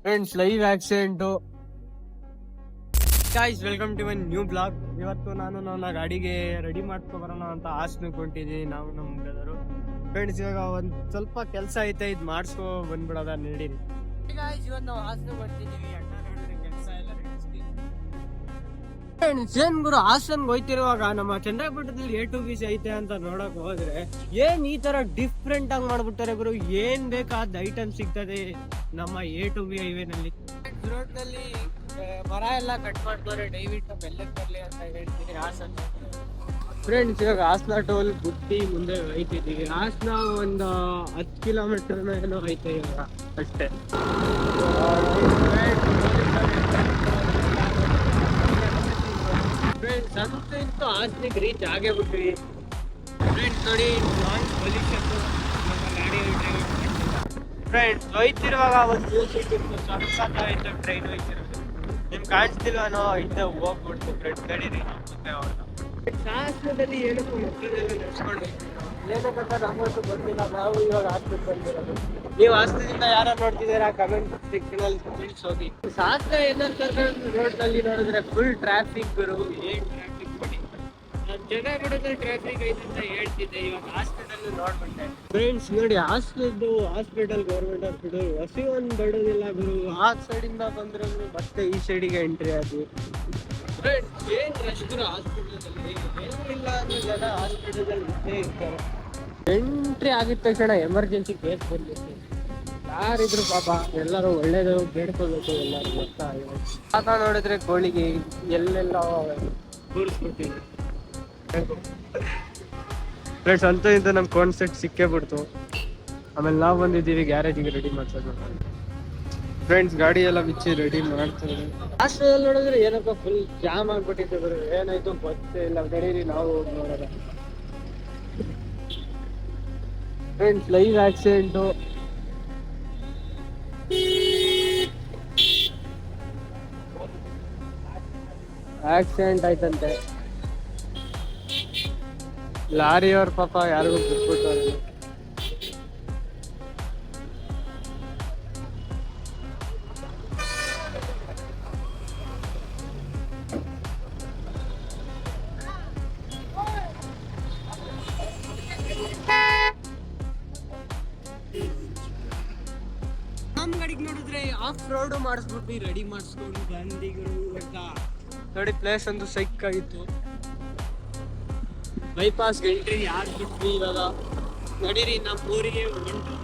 Friends live accident guys, welcome to one new blog. ಇವತ್ತು ನಾನು ನನ್ನ ಗಾಡಿಗೆ ರೆಡಿ ಮಾಡ್ಕೊಬರೋಣ ಅಂತ ಹಾಸನಕ್ಕೆ ಹೊಂಟಿದ್ದೀವಿ. ನಾವು ನಮ್ಮ ಬ್ರದರು ಫ್ರೆಂಡ್ಸ್ ಇವಾಗ ಒಂದು ಸ್ವಲ್ಪ ಕೆಲಸ ಐತೆ, ಇದು ಮಾಡಿಸ್ಕೊ ಬಂದ್ಬಿಡೋದ ನಡೀರಿ. ಗೈಸ್, ಇವತ್ತು ನಾವು ಹಾಸನಕ್ಕೆ ಹೊಂಟಿದ್ದೀವಿ. ಅಣ್ಣ ನೋಡಿದ್ರೆ ಕೆಲಸ ಎಲ್ಲ ಫ್ರೆಂಡ್ಸ್ ಏನ್ ಗುರು, ಹಾಸನ್ಗೆ ಹೋಯ್ತಿರುವಾಗ ನಮ್ಮ ಚಂದ್ರಪಟ್ಟಣದಲ್ಲಿ A2BC ಐತೆ ಅಂತ ನೋಡಕ್ ಹೋದ್ರೆ ಏನ್ ಈ ತರ ಡಿಫ್ರೆಂಟ್ ಆಗಿ ಮಾಡ್ಬಿಡ್ತಾರೆ ಗುರು. ಏನ್ ಬೇಕಾದ ಐಟಮ್ ಸಿಗ್ತದೆ ನಮ್ಮ A2B ಹೈವೇನಲ್ಲಿ. ರೋಡ್ ನಲ್ಲಿ ಮರ ಎಲ್ಲ ಕಟ್ ಮಾಡ್ತಾರೆ, ದಯವಿಟ್ಟು ಬೆಲ್ಲಕ್ಕೆ ಬರ್ಲಿ ಅಂತ ಹೇಳ್ತೀನಿ ಹಾಸನ. ಫ್ರೆಂಡ್ಸ್ ಇವಾಗ ಹಾಸನ ಟೋಲ್ ಬುಟ್ಟಿ ಮುಂದೆ ಹೋಯ್ತಿದ್ದೀವಿ. ಹಾಸನ ಒಂದು 10 ಕಿಲೋಮೀಟರ್ ಏನೋ ಐತೆ ಇವಾಗ ಅಷ್ಟೇ. ಫ್ರೆಂಡ್ಸ್ ಅಂತೂ ಹಾಸನಿಗೆ ರೀಚ್ ಆಗೇ ಬಿಟ್ವಿ. ಫ್ರೆಂಡ್ಸ್ ನೋಡಿ, ನಾಯ್ಸ್ ಪೊಲ್ಯೂಷನ್ ಗಾಡಿ ಫ್ರೆಂಡ್ಸ್ ಹೋಯ್ತಿರುವಾಗ ಒಂದು ಮ್ಯೂಸಿಕ್ ಇತ್ತು, ಸಖತ್ತಾಯ್ತು ಟ್ರೈನ್ ಹೋಯ್ತಿರೋದು. ನಿಮ್ಗೆ ಕಾಣಿಸ್ತಿಲ್ವನೋ, ಇದ್ದ ಹೋಗ್ಬಿಡ್ತು ಫ್ರೆಂಡ್ಸ್ ಗಾಡಿ ಮುಂದೆ ಅವ್ರನ್ನ. ಶಾಸ್ತ್ರದಲ್ಲಿ ಏನಕ್ಕೂ ಮಕ್ಕಳೆಲ್ಲ ನಡೆಸ್ಕೊಂಡು ಏನಕ್ಕಂತ ನಮ್ಮಷ್ಟು ಗೊತ್ತಿಲ್ಲ. ನಾವು ಇವಾಗ ಹಾಸ್ಪಿಟಲ್ ಬಂದಿರೋದು. ನೀವು ಹಾಸನದಿಂದ ಯಾರು ನೋಡ್ತಿದ್ದೀರಾ ಕಮೆಂಟ್ ಸೆಕ್ಷನ್ ಅಲ್ಲಿ ತಿಳಿಸಿ ಹೋಗಿ. ಶಾಸ್ತ್ರ ಏನಂತ ರೋಡ್ ನಲ್ಲಿ ನೋಡಿದ್ರೆ ಫುಲ್ ಟ್ರಾಫಿಕ್ ಗುರು. ಏನ್ ಟ್ರಾಫಿಕ್ ಬಿಡಿ, ನಾನು ಜನ ಬಿಡೋದ್ರೆ ಟ್ರಾಫಿಕ್ ಐತೆ ಅಂತ ಹೇಳ್ತಿದ್ದೆ. ಇವಾಗ ಹಾಸ್ಪಿಟಲ್ ನೋಡ್ಬಿಟ್ಟೆ ಫ್ರೆಂಡ್ಸ್. ನೋಡಿ, ಹಾಸ್ಪಿಟಲ್ ಗೌರ್ಮೆಂಟ್ ಹಾಸ್ಪಿಟಲ್ ಹೊಸಿ ಒಂದು ದೊಡ್ಡದಿಲ್ಲ ಗುರು. ಆ ಸೈಡಿಂದ ಬಂದ್ರೆ ಮತ್ತೆ ಈ ಸೈಡಿಗೆ ಎಂಟ್ರಿ ಆದ್ವಿ. ಫ್ರೆಂಡ್ಸ್ ಏನ್ ರಶ್ ಗುರು ಹಾಸ್ಪಿಟಲ್ದಲ್ಲಿ. ಏನಿಲ್ಲ ಅಂದ್ರೆ ಜನ ಹಾಸ್ಪಿಟಲ್ ಇದ್ದೇ ಇರ್ತಾರೆ. ಎಂಟ್ರಿ ಆಗಿದ ತಕ್ಷಣ ಎಮರ್ಜೆನ್ಸಿ ಕೇಸ್ ಬಂದಿತ್ತು. ಯಾರಿದ್ರು ಪಾಪ ಎಲ್ಲರೂ ಒಳ್ಳೇದು ಬೇಡ್ಕೋಬೇಕು. ಎಲ್ಲರೂ ಗೊತ್ತಾ ನೋಡಿದ್ರೆ ಕೋಳಿಗೆ ಎಲ್ಲೆಲ್ಲ ಕೂರಿಸ್ಬಿಡ್ತೀವಿ. ಫ್ರೆಂಡ್ಸ್ ಅಂತೂ ಇಂತ ನಮ್ ಕಾನ್ಸೆಪ್ಟ್ ಸಿಕ್ಕೇ ಬಿಡ್ತು. ಆಮೇಲೆ ನಾವು ಬಂದಿದ್ದೀವಿ ಗ್ಯಾರೇಜಿಗೆ ರೆಡಿ ಮಾಡ್ಸೋದು. ಫ್ರೆಂಡ್ಸ್ ಗಾಡಿ ಎಲ್ಲ ಬಿಚ್ಚಿ ರೆಡಿ ಮಾಡ್ತಾರೆ. ಹಾಸ್ಟೆಲ್ ನೋಡಿದ್ರೆ ಏನಪ್ಪ ಫುಲ್ ಜಾಮ್ ಆಗ್ಬಿಟ್ಟಿತ್ತು ಗುರು. ಏನಾಯ್ತು ಗೊತ್ತೇ ಇಲ್ಲ. ನಡೀರಿ ನಾವು ಹೋಗಿ ನೋಡೋಣ. Friends live accident. ಆಕ್ಸಿಡೆಂಟ್ ಆಯ್ತಂತೆ. ಲಾರಿಯವ್ರ ಪಾಪ ಯಾರಿಗೂ ಬಿಟ್ಬಿಟ್ಟು ನಮ್ಮ ಗಾಡಿಗೆ ನೋಡಿದ್ರೆ ಆಫ್ ರೋಡ್ ಮಾಡಿಸ್ಬಿಟ್ಟು ರೆಡಿ ಮಾಡಿಸ್ಕೊಂಡು ಬಂದಿಗಳು ಅಂತ ನೋಡಿ. ಪ್ಲೇಸ್ ಒಂದು ಸೈಕ್ ಆಗಿತ್ತು. ಬೈಪಾಸ್ ಎಂಟ್ರಿ ಯಾರು ಬಿಟ್ವಿ ಇವಾಗ. ನಡೀರಿ ನಮ್ಮ ಊರಿಗೆ ಹೊಂಟು.